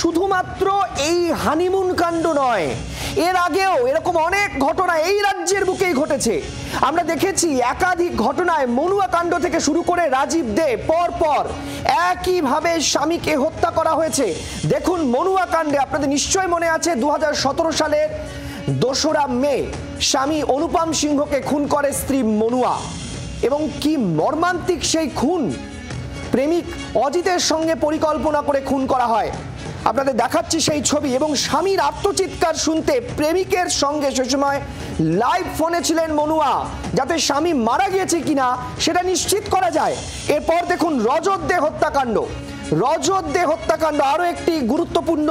শুধুমাত্র এই হানিমুন কাণ্ড নয়, এর আগেও এরকম অনেক ঘটনা এই রাজ্যের বুকেই ঘটেছে। আমরা দেখেছি একাধিক ঘটনায় মনুয়া কাণ্ড থেকে শুরু করে রাজীব দে পর একইভাবে স্বামীকে হত্যা করা হয়েছে। দেখুন মনুয়া কাণ্ডে আপনাদের নিশ্চয় মনে আছে 2017 সালের 2রা মে স্বামী অনুপম সিংহকে খুন করে স্ত্রী মনুয়া, এবং কি মর্মান্তিক সেই খুন। প্রেমিক অজিতের সঙ্গে পরিকল্পনা করে খুন করা হয়। আপনাদের দেখাচ্ছি সেই ছবি, এবং স্বামীর আত্মচিৎকার শুনতে প্রেমিকের সঙ্গে সে সময় লাইভ ফোনে ছিলেন মনুয়া, যাতে স্বামী মারা গিয়েছে কিনা সেটা নিশ্চিত করা যায়। এরপর দেখুন রজত দে হত্যাকাণ্ড। রজত দে হত্যাকাণ্ড আরো একটি গুরুত্বপূর্ণ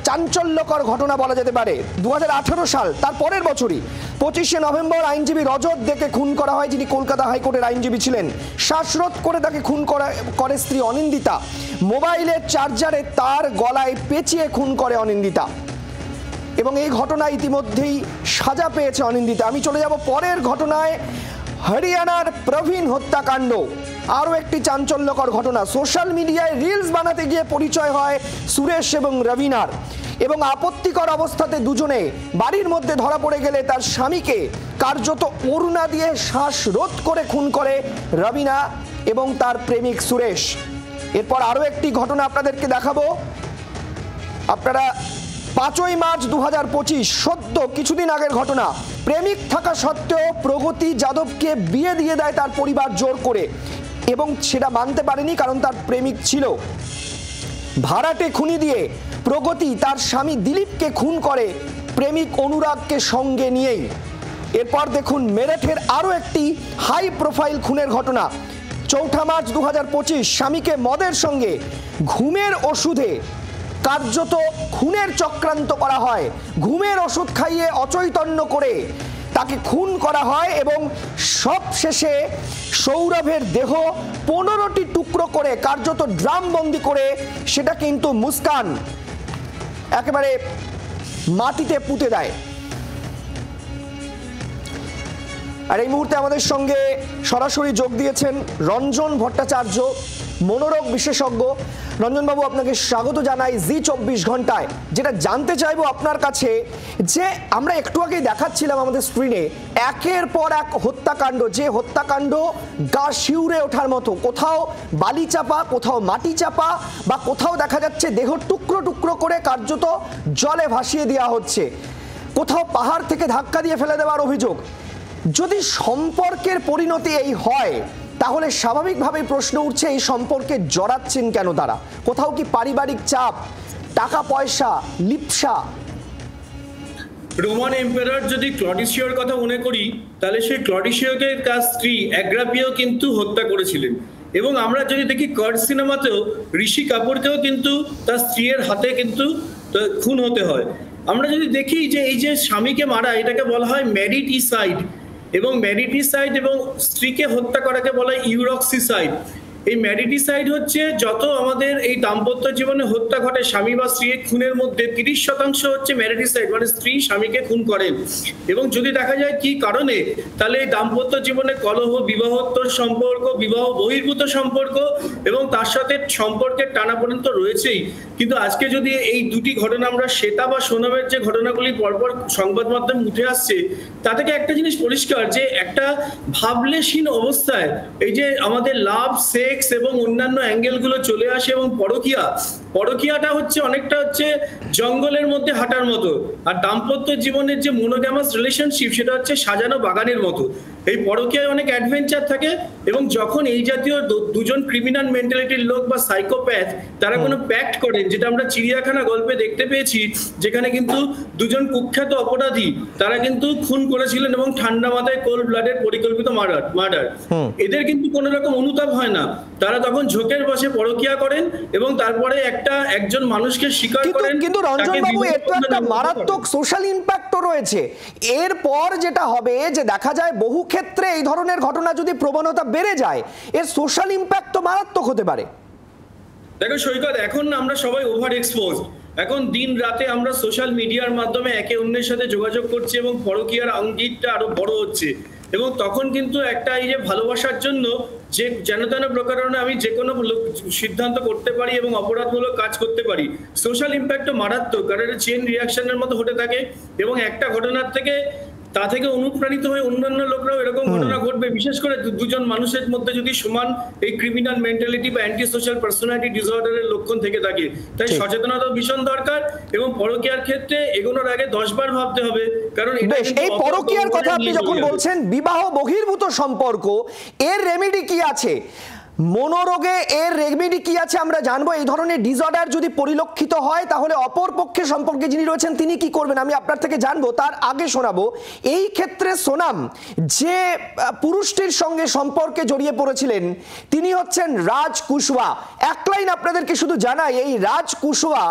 চাঞ্চল্যকর ঘটনা বলা যেতে পারে। 2018 সাল, তার পরের বছরই 25শে নভেম্বর আইনজীবী রজত দেকে খুন করা হয়, যিনি কলকাতা হাইকোর্টের আইনজীবী ছিলেন। শ্বাসরোধ করে তাকে খুন করে স্ত্রী অনিন্দিতা। মোবাইলের চার্জারে তার গলায় পেঁচিয়ে খুন করে অনিন্দিতা, এবং এই ঘটনায় ইতিমধ্যেই সাজা পেয়েছে অনিন্দিতা। আমি চলে যাব পরের ঘটনায়, হরিয়ানার প্রবীণ হত্যাকাণ্ড। আরও একটি চাঞ্চল্যকর ঘটনা। সোশ্যাল মিডিয়ায় রিলস বানাতে গিয়ে পরিচয় হয় সুরেশ এবং রবিনার, এবং আপত্তিকর অবস্থাতে দুজনে বাড়ির মধ্যে ধরা পড়ে গেলে তার স্বামীকে কার্যত ওড়না দিয়ে শ্বাসরোধ করে খুন করে রবিনা এবং তার প্রেমিক সুরেশ। এরপর আরও একটি ঘটনা আপনাদেরকে দেখাবো। আপনারা 5ই মার্চ 2025, সদ্য কিছুদিন আগের ঘটনা। প্রেমিক থাকা সত্ত্বেও প্রগতি যাদবকে বিয়ে দিয়ে দেয় তার পরিবার জোর করে, এবং সেটা মানতে পারেনি কারণ তার প্রেমিক ছিল। ভাড়াটে খুনি দিয়ে প্রগতি তার স্বামী দিলীপকে খুন করে প্রেমিক অনুরাগকে সঙ্গে নিয়েই। এরপর দেখুন মেরঠের আরও একটি হাই প্রোফাইল খুনের ঘটনা। 4 মার্চ 2025, স্বামীকে মদের সঙ্গে ঘুমের ওষুধে কার্যত খুনের চক্রান্ত করা হয়। ঘুমের ওষুধ খাইয়ে অচৈতন্য করে তাকে খুন করা হয়, এবং সব শেষে সৌরভের দেহ 15টি টুকরো করে কার্যত ড্রাম বন্দি করে সেটা কিন্তু মুস্কান একেবারে মাটিতে পুঁতে দেয়। আর এই মুহূর্তে আমাদের সঙ্গে সরাসরি যোগ দিয়েছেন রঞ্জন ভট্টাচার্য, মনোরোগ বিশেষজ্ঞ। রঞ্জনবাবু, আপনাকে স্বাগত জানাই জি24 ঘন্টায়। যেটা জানতে চাইবো আপনার কাছে, যে আমরা একটু আগেই দেখাচ্ছিলাম আমাদের স্ক্রিনে একের পর এক হত্যাকাণ্ড, যে হত্যাকাণ্ড গা শিউরে ওঠার মতো। কোথাও বালি চাপা, কোথাও মাটি চাপা, বা কোথাও দেখা যাচ্ছে দেহ টুকরো টুকরো করে কার্যত জলে ভাসিয়ে দেওয়া হচ্ছে, কোথাও পাহাড় থেকে ধাক্কা দিয়ে ফেলে দেওয়ার অভিযোগ। যদি সম্পর্কের পরিণতি এই হয়, তাহলে স্বাভাবিকভাবেই প্রশ্ন উঠছে এই সম্পর্কে জড়াচ্ছেন কেন তারা? কোথাও কি পারিবারিক চাপ, টাকা পয়সা, লিপ্সা? রোমান এম্পারার যদি ক্লডিসিওর কথা মনে করি, তাহলে সেই ক্লডিসিওকে তার স্ত্রী অ্যাগ্রাপিও কিন্তু হত্যা করেছিলেন। এবং আমরা যদি দেখি কার্ড সিনেমাতেও ঋষি কাপুরকেও কিন্তু তার স্ত্রীর হাতে কিন্তু খুন হতে হয়। আমরা যদি দেখি যে এই যে স্বামীকে মারা, এটাকে বলা হয় ম্যারিটিসাইড, এবং ম্যারিটিসাইড এবং স্ত্রীকে হত্যা করাকে বলা হয় ইউরক্সিসাইড। এই ম্যারিটিসাইড হচ্ছে যত আমাদের এই দাম্পত্য জীবনে হত্যা ঘটে স্বামী বা স্ত্রীর খুনের মধ্যে 30% হচ্ছে ম্যারিটিসাইড, মানে স্ত্রী স্বামীকে খুন করেন। এবং যদি দেখা যায় কি কারণে, তাহলে এই দাম্পত্য জীবনে কলহ, বিবাহোত্তর সম্পর্ক, বিবাহ বহির্ভূত সম্পর্ক, এবং তার সাথে সম্পর্কের টানাপোড়েন তো রয়েছেই। কিন্তু আজকে যদি এই দুটি ঘটনা আমরা শ্বেতা বা সোনমের যে ঘটনাগুলি পরপর সংবাদ মাধ্যমে উঠে আসছে, তা থেকে একটা জিনিস পরিষ্কার, যে একটা ভাবলেশহীন অবস্থায় এই যে আমাদের লাভ, সেক্স এবং অন্যান্য অ্যাঙ্গেলগুলো চলে আসে, এবং পরকীয়াটা হচ্ছে অনেকটা হচ্ছে জঙ্গলের মধ্যে হাঁটার মতো। আর দাম্পত্য জীবনের যে মোনোগ্যামাস রিলেশনশিপ, সেটা হচ্ছে সাজানো বাগানের মতো। এই পরকীয়ায় অনেক অ্যাডভেঞ্চার থাকে, এবং যখন এই জাতীয় দুজন ক্রিমিনাল মেন্টালিটির লোক বা সাইকোপ্যাথ তারা কোনো প্যাক্ট করেন, যেটা আমরা চিড়িয়াখানা গল্পে দেখতে পেয়েছি, যেখানে কিন্তু দুজন কুখ্যাত অপরাধী তারা কিন্তু খুন করেছিলেন, এবং ঠান্ডা মাথায় কোল্ড ব্লাডের পরিকল্পিত মার্ডার। এদের কিন্তু কোনো রকম অনুতাপ হয় না, তারা তখন ঝোঁকের বসে পরকীয়া করেন, এবং তারপরে একজন মানুষকে স্বীকার করেন। কিন্তু রঞ্জনবাবু, এর তো একটা মারাত্মক সোশ্যাল ইম্প্যাক্টও রয়েছে। এরপর যেটা হবে, যে দেখা যায় বহু ক্ষেত্রে এই ধরনের ঘটনা যদি প্রবণতা বেড়ে যায়, এর সোশ্যাল ইম্প্যাক্ট তো মারাত্মক হতে পারে। দেখো সৈকত, এখন আমরা সবাই ওভার এক্সপোজ। এখন দিন রাতে আমরা সোশ্যাল মিডিয়ার মাধ্যমে একে অন্যের সাথে যোগাযোগ করছি, এবং পরকীয়ার অঙ্গিকটা আরো বড় হচ্ছে। এবং তখন কিন্তু একটা এই যে ভালোবাসার জন্য যে যেন তেন প্রকারণে আমি যে কোনো সিদ্ধান্ত করতে পারি এবং অপরাধমূলক কাজ করতে পারি, সোশ্যাল ইম্প্যাক্টও মারাত্মক, কারণ এটা চেইন রিয়াকশনের মতো হতে থাকে এবং একটা ঘটনার থেকে তা থেকে অনুপ্রাণিত হয়ে অন্যান্য লোকরাও এরকম ঘটনা ঘটবে। বিশেষ করে দুজন মানুষের মধ্যে যদি সমান এই ক্রিমিনাল মেন্টালিটি বা অ্যান্টি সোশ্যাল পার্সোনালিটি ডিসঅর্ডারের লক্ষণ থেকে থাকে, তাই সচেতনতা ভীষণ দরকার এবং পরকীয়ার ক্ষেত্রে এগোনোর আগে 10 বার ভাবতে হবে। কারণ এই পরকীয়ার কথা আপনি যখন বলছেন, বিবাহ বহির্ভূত সম্পর্ক, এর রেমেডি কি আছে? মনোরোগে এর রেমেডি কি আছে আমরা জানবো। এই ধরনের ডিসঅর্ডার যদি পরিলক্ষিত হয় তাহলে অপর পক্ষের সম্পর্কে যিনি রয়েছেন তিনি কি করবেন আমি আপনার থেকে জানবো। তার আগে শোনাবো এই ক্ষেত্রে সোনাম যে পুরুষটির সঙ্গে সম্পর্কে জড়িয়ে পড়েছিলেন তিনি হচ্ছেন রাজ কুশওয়া। এক লাইন আপনাদেরকে শুধু জানাই, এই রাজ কুশওয়া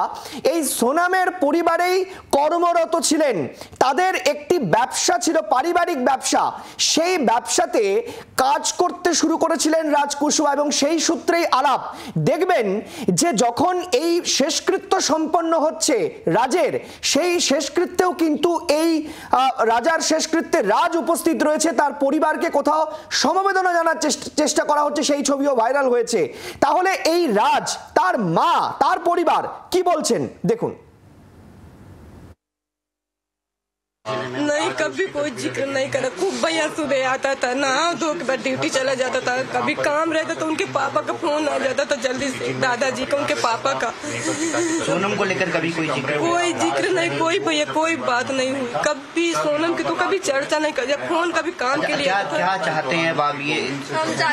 এই সোনামের পরিবারেই কর্মরত ছিলেন। তাদের একটি ব্যবসা ছিল, পারিবারিক ব্যবসা। সেই ব্যবসাতে কাজ করতে শুরু করেছিলেন রাজ কুশওয়া এবং সেই সূত্রেই আলাপ। দেখবেন যে যখন এই শেষকৃত্য সম্পন্ন হচ্ছে রাজের, সেই শেষকৃত্যেও কিন্তু এই রাজার শেষকৃত্যে রাজ উপস্থিত রয়েছে, তার পরিবারকে কোথাও সমবেদনা জানার চেষ্টা করা হচ্ছে, সেই ছবিও ভাইরাল হয়েছে। তাহলে এই রাজ, তার মা, তার পরিবার কি বলছেন দেখুন। नहीं, कभी कोई जिक्र नहीं करा। खूब भैया सुबह आता था, नहा धो के बाद ड्यूटी चला जाता था। कभी काम रहता तो उनके पापा का फोन आ जाता था जल्दी से, दादाजी का, उनके पापा का। सोनम को लेकर कभी कोई जिक्र नहीं, कोई भैया कोई बात नहीं हुई कभी। सोनम की तो कभी चर्चा नहीं कर, फोन कभी काम के लिए। क्या चाहते हैं बाब ये?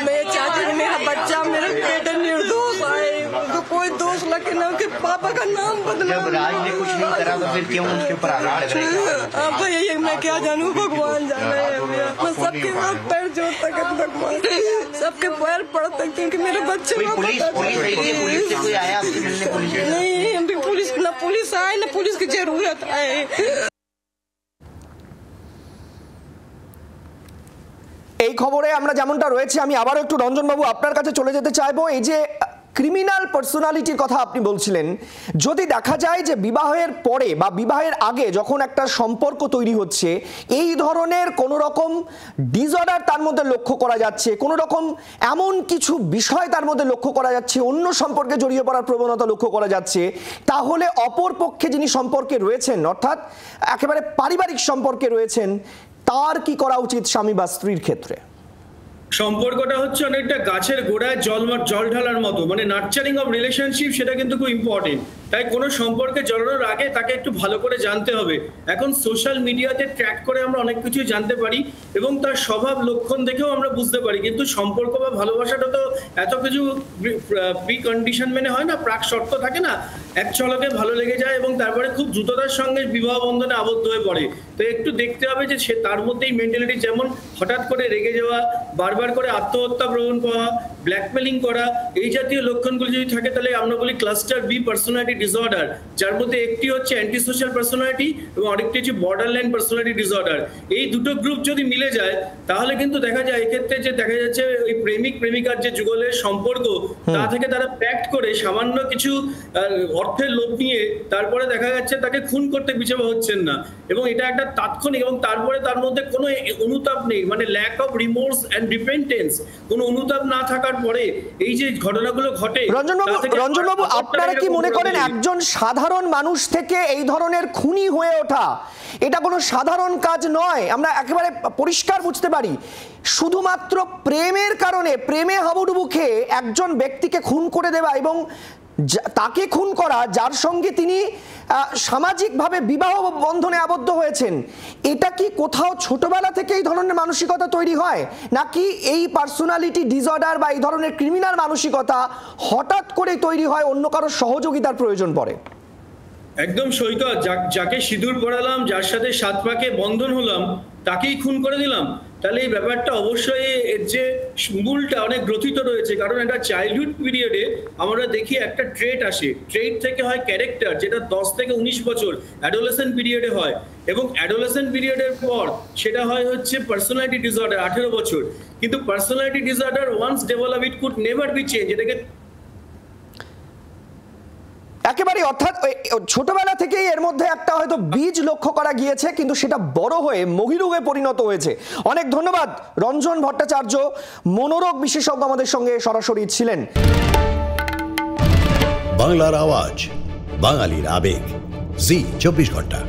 मैं चाहती हूँ मेरा बच्चा, मेरे बेटे निर्दोष आए, उनको कोई दोष लगे ना, उनके पापा का नाम बदला। जब राज ने कुछ नहीं करा तो फिर क्यों उसके ऊपर आरोप लग रहे हैं? भैया ये मैं क्या जानूं, भगवान जाने है। मैं सबके हाथ पैर जोड़ता कि भगवान सबके पैर पड़ता क्योंकि मेरे बच्चे पुलिस से कोई आया आपसे मिलने? पुलिस नहीं, हम भी पुलिस ना पुलिस आए ना पुलिस की जरूरत है। এই খবরে আমরা যেমনটা রয়েছে, আমি আবারও একটু রঞ্জন বাবু আপনার কাছে চলে যেতে চাইবো। এই যে ক্রিমিনাল পার্সোনালিটির কথা আপনি বলছিলেন, যদি দেখা যায় যে বিবাহের পরে বা বিবাহের আগে যখন একটা সম্পর্ক তৈরি হচ্ছে এই ধরনের কোনো রকম ডিসঅর্ডার তার মধ্যে লক্ষ্য করা যাচ্ছে, কোনো রকম এমন কিছু বিষয় তার মধ্যে লক্ষ্য করা যাচ্ছে, অন্য সম্পর্কে জড়িয়ে পড়ার প্রবণতা লক্ষ্য করা যাচ্ছে, তাহলে অপর পক্ষে যিনি সম্পর্কে রয়েছেন, অর্থাৎ একেবারে পারিবারিক সম্পর্কে রয়েছেন, তার কি করা উচিত স্বামী বা স্ত্রীর ক্ষেত্রে? সম্পর্কটা হচ্ছে অনেকটা গাছের গোড়ায় জল ঢালার মতো, মানে নার্চারিং অফ রিলেশনশিপ, সেটা কিন্তু খুব ইম্পর্টেন্ট। তাই কোনো সম্পর্কে জড়ানোর আগে তাকে একটু ভালো করে জানতে হবে। এখন সোশ্যাল মিডিয়াতে ট্র্যাক করে আমরা অনেক কিছুই জানতে পারি এবং তার স্বভাব লক্ষণ দেখেও আমরা বুঝতে পারি, কিন্তু সম্পর্ক বা ভালোবাসাটা তো এত কিছু প্রি কন্ডিশন মেনে হয় না, প্রাক শর্ত থাকে না। এক ঝলকে ভালো লেগে যায় এবং তারপরে খুব দ্রুততার সঙ্গে বিবাহ বন্ধনে আবদ্ধ হয়ে পড়ে। তো একটু দেখতে হবে যে সে তার মধ্যেই মেন্টালিটি, যেমন হঠাৎ করে রেগে যাওয়া, বারবার করে আত্মহত্যা প্রবণ পাওয়া, ব্ল্যাকমেলিং করা, এই জাতীয় লক্ষণগুলো যদি থাকে তাহলে আমরা বলি ক্লাস্টার বি পার্সোনালিটি ডিসঅর্ডার, যার মধ্যে একটি হচ্ছে অ্যান্টি সোশ্যাল পার্সোনালিটি এবং আরেকটি হচ্ছে বর্ডারলাইন পার্সোনালিটি ডিসঅর্ডার। এই দুটো গ্রুপ যদি মিলে যায় তাহলে কিন্তু দেখা যায় এক্ষেত্রে যে দেখা যাচ্ছে ওই প্রেমিক প্রেমিকার যে যুগলের সম্পর্ক, তা থেকে তারা প্যাক্ট করে সামান্য কিছু অর্থের লোভ নিয়ে তারপরে দেখা যাচ্ছে তাকে খুন করতে পিছপা হচ্ছেন না, এবং এটা একটা তাৎক্ষণিক, এবং তারপরে তার মধ্যে কোনো অনুতাপ নেই, মানে lack of remorse and repentance, কোনো অনুতাপ না থাকার পরে এই যে ঘটনাগুলো ঘটে। রঞ্জনবাবু, আপনারা কি মনে করেন একজন সাধারণ মানুষ থেকে এই ধরনের খুনি হয়ে ওঠা এটা কোনো সাধারণ কাজ নয়? আমরা একেবারে পরিষ্কার বুঝতে পারি, শুধুমাত্র প্রেমের কারণে, প্রেমে হাবুডুবু খেয়ে একজন ব্যক্তিকে খুন করে দেওয়া এবং তাকে খুন করা যার সঙ্গে তিনি সামাজিকভাবে বিবাহ বন্ধনে আবদ্ধ হয়েছেন, এটা কি কোথাও ছোটবেলা থেকে এই ধরনের মানসিকতা তৈরি হয়, নাকি এই পার্সোনালিটি ডিসঅর্ডার বা এই ধরনের ক্রিমিনাল মানসিকতা হঠাৎ করে তৈরি হয়, অন্য কারো সহযোগিতার প্রয়োজন পড়ে? একদম সৈকত, যাকে সিঁদুর পরালাম, যার সাথে 7 পাকে বন্ধন হলাম, তাকেই খুন করে দিলাম, তাহলে এই ব্যাপারটা অবশ্যই এর যে মূলটা অনেক গ্রথিত রয়েছে। কারণ একটা চাইল্ডহুড পিরিয়ডে আমরা দেখি একটা ট্রেট আসে, ট্রেট থেকে হয় ক্যারেক্টার, যেটা 10 থেকে 19 বছর অ্যাডোলেসেন্ট পিরিয়ডে হয়, এবং অ্যাডোলেসেন্ট পিরিয়ডের পর সেটা হয় হচ্ছে পার্সোনালিটি ডিসঅর্ডার 18 বছর। কিন্তু personality disorder once develop it could never be change, এটাকে একেবারে, অর্থাৎ ছোটবেলা থেকেই এর মধ্যে একটা হয়তো বীজ লক্ষ্য করা গিয়েছে, কিন্তু সেটা বড় হয়ে মহিরুগে পরিণত হয়েছে। অনেক ধন্যবাদ রঞ্জন ভট্টাচার্য, মনোরোগ বিশেষজ্ঞ আমাদের সঙ্গে সরাসরি ছিলেন। বাংলার আওয়াজ, বাঙালির আবেগ, জি 24 ঘন্টা।